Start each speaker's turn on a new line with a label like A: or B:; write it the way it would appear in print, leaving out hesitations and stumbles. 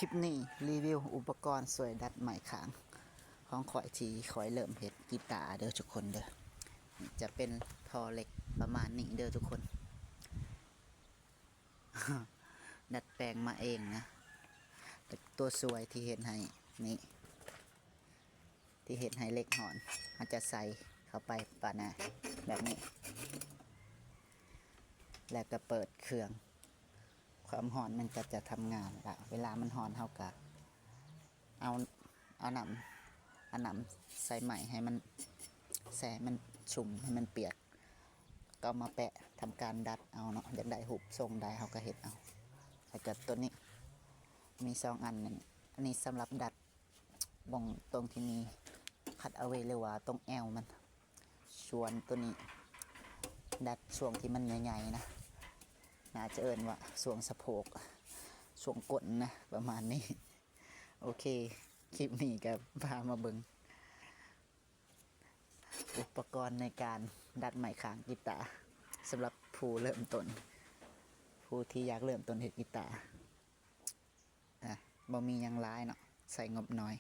A: คลิปนี้รีวิวอุปกรณ์สวยดัดไหมขางของข่อยทีข่อยเริ่มเฮ็ดกีตาร์เด้อทุกคนเด้อจะเป็นทอเล็กประมาณนี้เด้อทุกคน ดัดแปลงมาเองนะแต่ตัวสวยที่เห็นให้นี่ที่เห็นให้เล็กหอนอาจจะใส่เข้าไปป่านะแบบนี้ แล้วก็เปิดเครื่องความหอนมันจะทำงานละเวลามันหอนเท่ากับเอาหนำใส่ใหม่ให้มันแสมันชุ่มให้มันเปียกก็มาแปะทำการดัดเอาเนาะอยากได้หุบทรงได้เขาก็เห็ดเอาแล้วก็ตัวนี้มี2 อันนี่อันนี้สำหรับดัดบ่งตรงที่มีคัดเอาไว้เลยว่าตรงแอวมันส่วนตัวนี้ดัดช่วงที่มันใหญ่ๆนะน่าจะเอิ้นว่าช่วงสะโพกช่วงก้นนะประมาณนี้โอเคคลิปนี้ก็พามาเบิ่งอุปกรณ์ในการดัดไหมขางกีตาร์สำหรับผู้เริ่มต้นผู้ที่อยากเริ่มต้นเฮ็ดกีตาร์บ่มีหยังหลายเนาะใส่งบน้อย